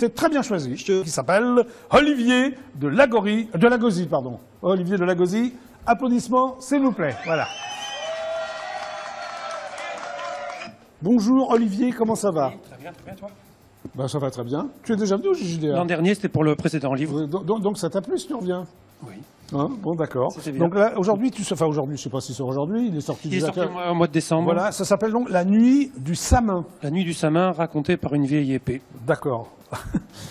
C'est très bien choisi, qui s'appelle Olivier de Lagozie, pardon. Olivier de Lagozie, applaudissements, s'il vous plaît. Voilà. Bonjour Olivier, comment ça va? Très bien, toi? Ben, ça va très bien. Tu es déjà venu au JJDA? L'an dernier, c'était pour le précédent livre. Donc ça t'a plu si tu reviens? Oui. Hein, bon, d'accord. Donc là, aujourd'hui, je ne sais pas si c'est aujourd'hui, il est sorti au mois de décembre. Voilà, ça s'appelle donc La Nuit du Samin. La Nuit du Samin, racontée par une vieille épée. D'accord.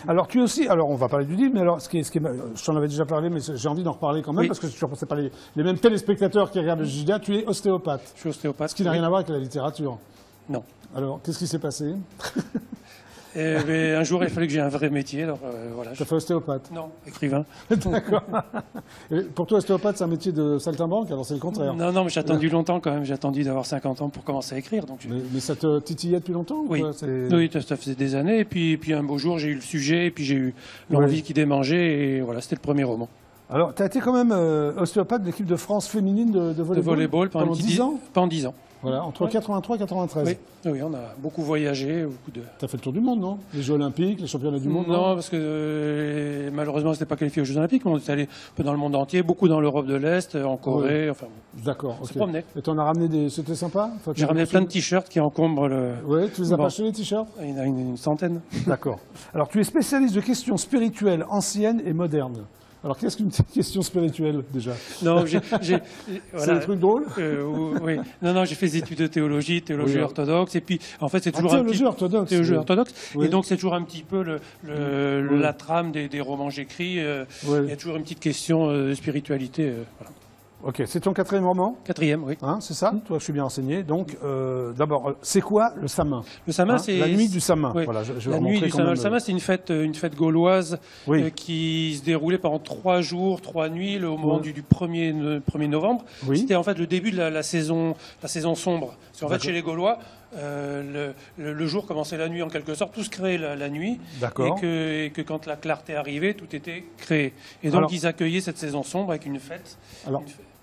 Alors tu es aussi, alors on va parler du livre, mais alors je t'en avais déjà parlé, mais j'ai envie d'en reparler quand même, Oui. parce que je ne sais pas les mêmes téléspectateurs qui regardent le JJDA, tu es ostéopathe. Je suis ostéopathe. Ce qui n'a rien à voir avec la littérature. Non. Alors, qu'est-ce qui s'est passé? Un jour, il fallait que j'ai un vrai métier, alors voilà. Tu as fait ostéopathe? Non, écrivain. D'accord. Et pour toi, ostéopathe, c'est un métier de saltimbanque, alors c'est le contraire. Non, mais j'ai attendu longtemps quand même, j'ai attendu d'avoir 50 ans pour commencer à écrire. Donc mais ça te titillait depuis longtemps? Oui, ou quoi? oui, ça faisait des années, et puis un beau jour, j'ai eu le sujet, et puis j'ai eu l'envie qui démangeait, et voilà, c'était le premier roman. Alors, tu as été quand même ostéopathe de l'équipe de France féminine de volleyball? De volleyball pendant 10 ans? Pendant 10 ans. Voilà, entre 83 et 93. Oui, on a beaucoup voyagé. Tu as fait le tour du monde, non? Les Jeux Olympiques, les championnats du monde? Non, parce que malheureusement, ce n'était pas qualifié aux Jeux Olympiques, mais on est allé un peu dans le monde entier, beaucoup dans l'Europe de l'Est, en Corée, enfin... D'accord, on ok. se promenait. Et tu en as ramené des... C'était sympa? Enfin, j'ai ramené plein de t-shirts qui encombrent le... Oui, tu les as pas achetés, les t-shirts? Il y en a une centaine. D'accord. Alors, tu es spécialiste de questions spirituelles anciennes et modernes. Alors, qu'est-ce qu'une question spirituelle, déjà? Non, C'est voilà. des trucs drôles? Oui. Non, j'ai fait des études de théologie orthodoxe, et puis, en fait, c'est toujours théologie orthodoxe. Théologie orthodoxe. Oui. Et donc, c'est toujours un petit peu la trame des romans que j'écris. Il y a toujours une petite question de spiritualité. Voilà. Ok, c'est ton quatrième roman? Quatrième, oui. Hein, c'est ça? Toi, je suis bien renseigné. Donc, d'abord, c'est quoi le Samin? Le Samin, c'est... La nuit du Samin. Oui. Voilà, je la nuit du Samin. Le Samin, c'est une fête gauloise qui se déroulait pendant 3 jours, 3 nuits, au moment du 1er novembre. Oui. C'était en fait le début de la saison sombre. Parce qu'en fait, chez les Gaulois, le jour commençait la nuit en quelque sorte, tout se créait la nuit. D'accord. Et que quand la clarté arrivait, tout était créé. Et donc, ils accueillaient cette saison sombre avec une fête.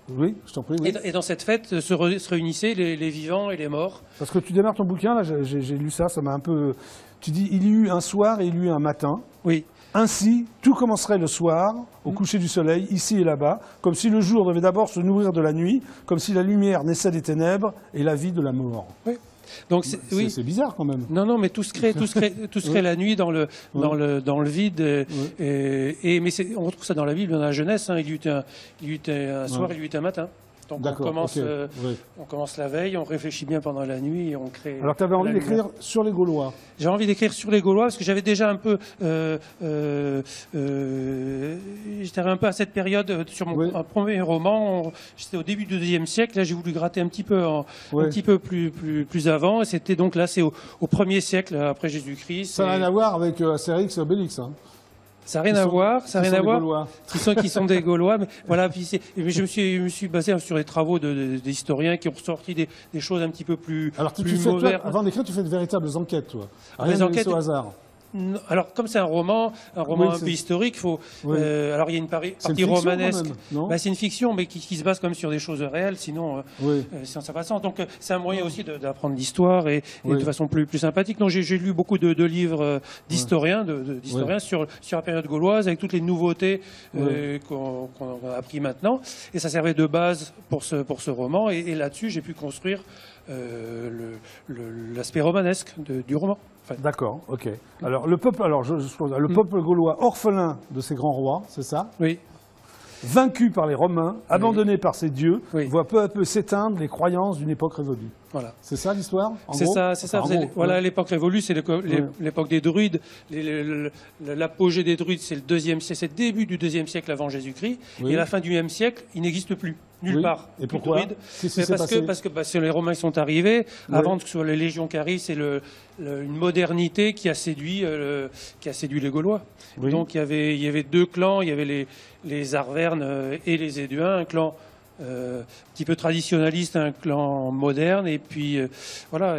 Oui, je t'en prie. Oui. Et dans cette fête se réunissaient les vivants et les morts. Parce que tu démarres ton bouquin, là, j'ai lu ça, ça m'a un peu... Tu dis, il y eut un soir et il y eut un matin. Oui. Ainsi, tout commencerait le soir, au coucher du soleil, ici et là-bas, comme si le jour devait d'abord se nourrir de la nuit, comme si la lumière naissait des ténèbres et la vie de la mort. Oui. Donc c'est bizarre quand même. Non, mais tout se crée la nuit dans le vide. Oui. Mais on retrouve ça dans la Bible, dans la Genèse. Hein, il y eut un soir, il y eut un matin. Donc on commence la veille, on réfléchit bien pendant la nuit et on crée... Alors tu avais envie d'écrire sur les Gaulois? J'ai envie d'écrire sur les Gaulois parce que j'avais déjà un peu... j'étais un peu à cette période sur mon premier roman. J'étais au début du IIe siècle. Là, j'ai voulu gratter un petit peu, plus avant. Et c'était donc là, c'est au 1er siècle après Jésus-Christ. Ça n'a rien à voir avec Astérix et Obélix, hein? Ça n'a rien à voir, qui sont des Gaulois. Mais voilà, mais je me suis basé sur les travaux des historiens qui ont ressorti des choses un petit peu plus. Alors, avant d'écrire, tu fais de véritables enquêtes, toi. Rien de laissé au hasard. Alors, comme c'est un roman un peu historique, faut. Alors, il y a une partie romanesque. C'est une fiction, mais qui se base comme sur des choses réelles, sinon ça passe. Donc, c'est un moyen aussi d'apprendre l'histoire et de façon plus sympathique. Donc, j'ai lu beaucoup de livres d'historiens, sur la période gauloise, avec toutes les nouveautés qu'on a appris maintenant. Et ça servait de base pour ce roman. Et là-dessus, j'ai pu construire l'aspect romanesque du roman. D'accord, ok. Alors le peuple, le peuple gaulois orphelin de ses grands rois, c'est ça? Oui. Vaincu par les Romains, abandonné par ses dieux, voit peu à peu s'éteindre les croyances d'une époque révolue. Voilà. C'est ça l'histoire? C'est ça. Voilà, l'époque révolue, c'est l'époque des druides. L'apogée des druides, c'est le début du 2e siècle avant Jésus-Christ. Et à la fin du 1e siècle, il n'existe plus. Nulle part. Et pourquoi? Parce que les Romains sont arrivés. Avant que ce soit les légions qui arrivent, c'est une modernité qui a séduit les Gaulois. Donc il y avait 2 clans. Il y avait les Arvernes et les Éduins, un clan un petit peu traditionnaliste, un clan moderne, et puis voilà.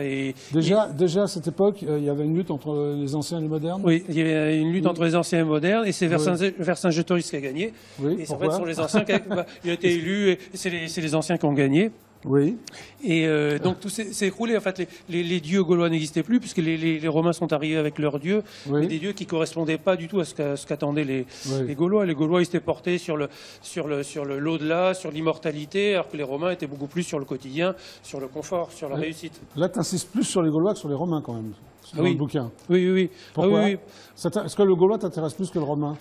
Déjà à cette époque, il y avait une lutte entre les anciens et les modernes. Oui, il y avait une lutte entre les anciens et les modernes, et c'est Vercingétorix qui a gagné. Oui, et en fait, sur les anciens, il a été élu, et c'est les anciens qui ont gagné. Oui. Et donc tout s'est écroulé. En fait, les dieux gaulois n'existaient plus puisque les Romains sont arrivés avec leurs dieux, mais des dieux qui correspondaient pas du tout à ce qu'attendaient les Gaulois. Les Gaulois, ils s'étaient portés sur l'au-delà, sur l'immortalité, alors que les Romains étaient beaucoup plus sur le quotidien, sur le confort, sur la réussite. Là, tu insistes plus sur les Gaulois que sur les Romains quand même, dans le bouquin. Oui. Pourquoi Est-ce que le Gaulois t'intéresse plus que le Romain?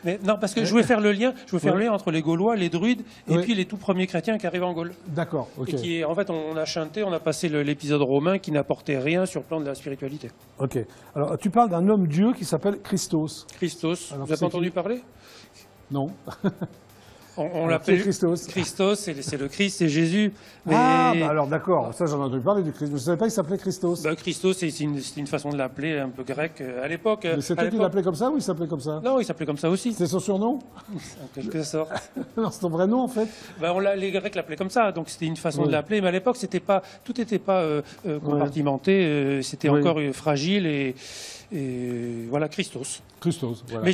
Mais non, parce que je voulais faire le lien, entre les Gaulois, les druides, et puis les tout premiers chrétiens qui arrivent en Gaule. D'accord, ok. Et qui, en fait, on a chanté, on a passé l'épisode romain qui n'apportait rien sur le plan de la spiritualité. Ok. Alors, tu parles d'un homme-dieu qui s'appelle Christos. Christos, vous avez entendu parler? Non. On l'appelle Christos. Christos, c'est le Christ, c'est Jésus. Mais... Ah, bah alors d'accord, ça j'en ai entendu parler du Christ. Je ne savais pas qu'il s'appelait Christos. Bah, Christos, c'est une façon de l'appeler un peu grecque à l'époque. Mais c'est toi qui l'appelais comme ça ou il s'appelait comme ça? Non, il s'appelait comme ça aussi. C'est son surnom? En quelque sorte. Non, c'est ton vrai nom en fait? Bah, les Grecs l'appelaient comme ça, donc c'était une façon de l'appeler. Mais à l'époque, tout n'était pas compartimenté, c'était encore fragile et voilà, Christos. Christos, voilà. Mais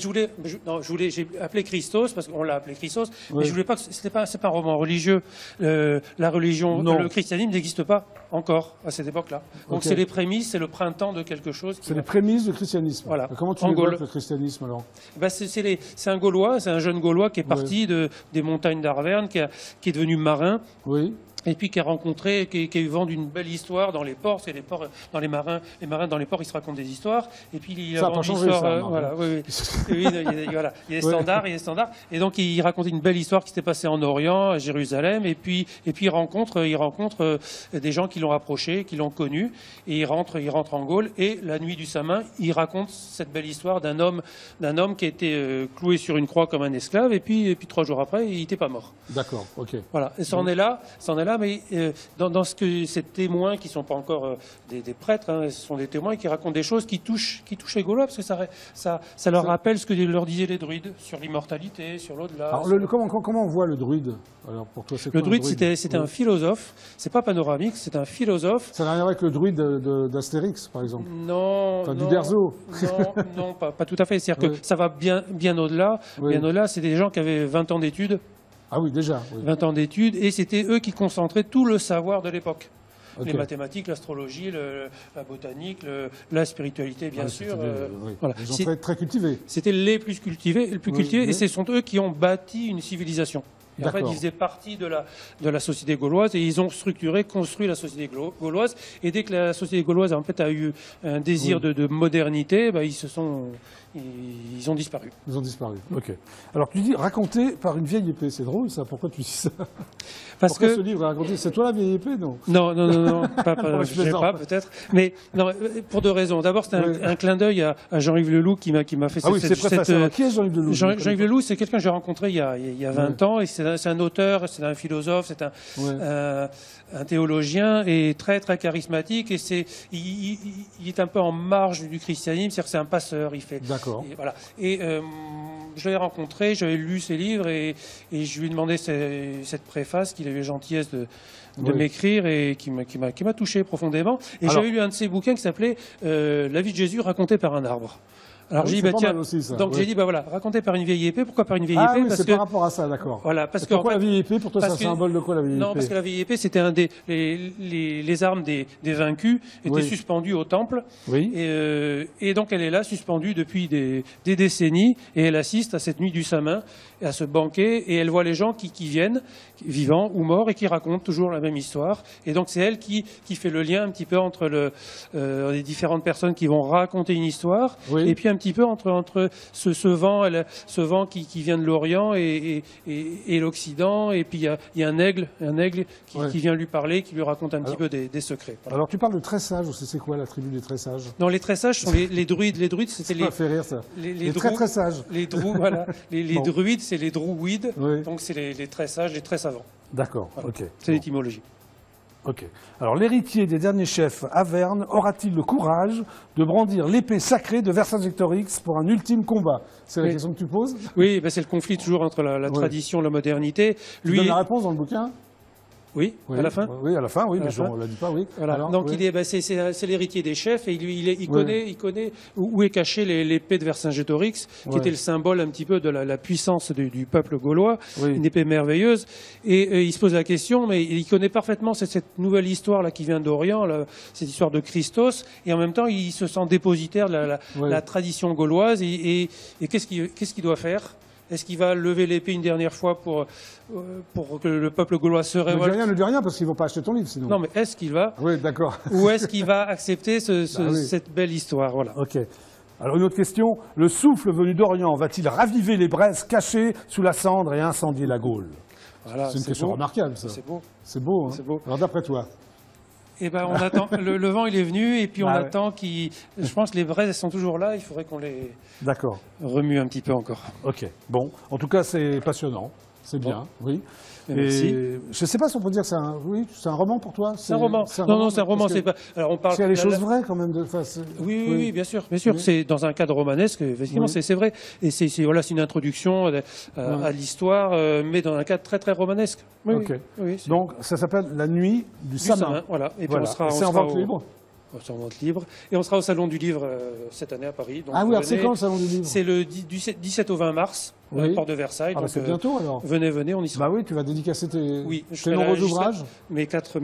j'ai appelé Christos parce qu'on l'a appelé Christos, mais je voulais pas que c'est pas un roman religieux. La religion, le christianisme n'existe pas encore à cette époque-là. Donc c'est les prémices, c'est le printemps de quelque chose. C'est les prémices du christianisme. Voilà. Comment tu développes le christianisme alors? C'est un Gaulois, c'est un jeune Gaulois qui est parti des montagnes d'Arverne, qui est devenu marin. Oui. Et puis qui a rencontré, qui a eu vent d'une belle histoire dans les ports. C'est les ports, dans les marins dans les ports, ils se racontent des histoires. Et puis il a vendu l'histoire. Voilà, oui. Il y a des standards, Et donc il racontait une belle histoire qui s'était passée en Orient, à Jérusalem. Et puis il rencontre des gens qui l'ont approché, qui l'ont connu. Et il rentre en Gaule. Et la nuit du Samin, il raconte cette belle histoire d'un homme qui a été cloué sur une croix comme un esclave. Et puis 3 jours après, il n'était pas mort. D'accord, ok. Voilà. Et ça en est là. Mais dans ces témoins qui ne sont pas encore des prêtres, ce sont des témoins qui racontent des choses qui touchent les Gaulois, parce que ça leur rappelle ce que leur disaient les druides sur l'immortalité, sur l'au-delà. Alors, comment on voit le druide? Alors, pour toi, le druide, c'était un philosophe. C'est pas panoramique, c'est un philosophe. Ça n'a rien à voir avec le druide d'Astérix, par exemple? Non. Enfin, du Derzo? Non, pas tout à fait. C'est-à-dire que ça va bien au-delà. Bien au-delà, c'est des gens qui avaient 20 ans d'études. Ah oui, déjà. Oui. 20 ans d'études, et c'était eux qui concentraient tout le savoir de l'époque. Les mathématiques, l'astrologie, la botanique, la spiritualité, bien sûr. Voilà. Ils sont très cultivés. C'était les plus cultivés, et ce sont eux qui ont bâti une civilisation. Et en fait, ils faisaient partie de la société gauloise, et ils ont construit la société gauloise. Et dès que la société gauloise en fait, a eu un désir de modernité, ils ont disparu. Ils ont disparu, ok. Alors tu dis raconté par une vieille épée, c'est drôle ça, pourquoi tu dis ça? Pourquoi ce livre est raconté? C'est toi la vieille épée, non? Non, je ne sais pas peut-être. Mais non, pour 2 raisons. D'abord, c'est un clin d'œil à Jean-Yves Leloup qui m'a fait cette... Qui est Jean-Yves Leloup? Jean-Yves Leloup, c'est quelqu'un que j'ai rencontré il y a 20 ans, et c'est un auteur, c'est un philosophe, c'est un théologien, et très très charismatique, et il est un peu en marge du christianisme, c'est-à-dire que c'est un passeur, il fait. D'accord. Et voilà. Et je l'ai rencontré, j'avais lu ses livres, et je lui ai demandé cette préface qu'il a eu la gentillesse de m'écrire, et qui m'a touché profondément. Et j'avais lu un de ses bouquins qui s'appelait La vie de Jésus racontée par un arbre. Alors j'ai dit, tiens, donc j'ai dit, voilà, raconté par une vieille épée. Pourquoi par une vieille épée? Parce que par rapport à ça, d'accord. Voilà, pourquoi la vieille épée? Pour toi, c'est un symbole de quoi, la vieille épée? Non, parce que la vieille épée, c'était les armes des vaincus étaient suspendues au temple. Oui. Et donc elle est là, suspendue depuis des décennies, et elle assiste à cette nuit du Samin, à ce banquet, et elle voit les gens qui viennent, vivants ou morts, et qui racontent toujours la même histoire. Et donc c'est elle qui fait le lien un petit peu entre les différentes personnes qui vont raconter une histoire, et puis un petit peu entre ce vent qui vient de l'Orient et l'Occident, et puis il y a un aigle qui vient lui parler, qui lui raconte un petit peu des secrets. Voilà. Alors tu parles de Tressages, c'est quoi la tribu des Tressages? Non, les Tressages sont les druides. Les druides, c'était ça fait rire ça. Les très sages. Les voilà. Les druides, c'est les drouides, donc c'est les très sages, les très savants. D'accord, voilà. Ok. C'est l'étymologie. Ok. Alors, l'héritier des derniers chefs, Averne, aura-t-il le courage de brandir l'épée sacrée de Vercingétorix pour un ultime combat? C'est la question que tu poses? Oui, c'est le conflit toujours entre la tradition et la modernité. Tu donnes la réponse dans le bouquin? Oui, à la fin. Oui, à la fin, oui, mais on ne l'a dit pas, oui. Voilà. Alors, donc c'est l'héritier des chefs et il connaît où est cachée l'épée de Vercingétorix, qui était le symbole un petit peu de la puissance du peuple gaulois, une épée merveilleuse. Et il se pose la question, mais il connaît parfaitement cette nouvelle histoire là qui vient d'Orient, cette histoire de Christos, et en même temps il se sent dépositaire de la tradition gauloise. Et qu'est-ce qu'il doit faire? Est-ce qu'il va lever l'épée une dernière fois pour que le peuple gaulois se révolte? Ne dis rien, parce qu'ils ne vont pas acheter ton livre, sinon. Non, mais est-ce qu'il va? Oui, d'accord. Ou est-ce qu'il va accepter cette belle histoire? Voilà. Ok. Alors, une autre question. Le souffle venu d'Orient va-t-il raviver les braises cachées sous la cendre et incendier la Gaule? Voilà, c'est une question remarquable, ça. C'est beau. C'est beau, hein. C'est beau. Alors, d'après toi? Eh ben, on attend. Le vent, il est venu, et puis on attend qu'il. Je pense que les braises, elles sont toujours là. Il faudrait qu'on les remue un petit peu encore. Ok. Bon. En tout cas, c'est passionnant. C'est bien. Oui. Merci. Et je ne sais pas si on peut dire que c'est un roman pour toi. C'est un roman. Non, c'est un roman. C'est pas. Alors on parle. Il y a les choses vraies quand même de face. Oui, bien sûr. Oui. C'est dans un cadre romanesque. Effectivement, c'est vrai. Et c'est une introduction à l'histoire, mais dans un cadre très très romanesque. Oui. Ok. Oui, donc ça s'appelle La Nuit du Samin. Voilà. Et puis c'est en vente libre. C'est en vente libre. Et on sera au Salon du Livre cette année à Paris. Donc oui, c'est quand le Salon du Livre? C'est le 17 au 20 mars, Porte de Versailles. Donc c'est bientôt alors. Venez, on y sera. Bah oui, tu vas dédicacer tes nombreux ouvrages. Mes quatre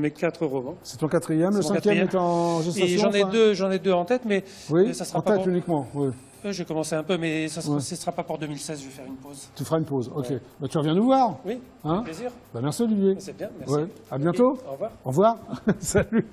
romans. C'est ton quatrième, le cinquième est en gestation. Et j'en ai deux en tête, mais ça sera pas uniquement. Oui. J'ai commencé un peu, mais ce ne sera pas pour 2016, je vais faire une pause. Tu feras une pause, ok. Ouais. Bah, tu reviens nous voir. Oui, avec plaisir. Bah, merci Olivier. C'est bien, merci. Ouais. À bientôt. Au revoir. Au revoir. Salut.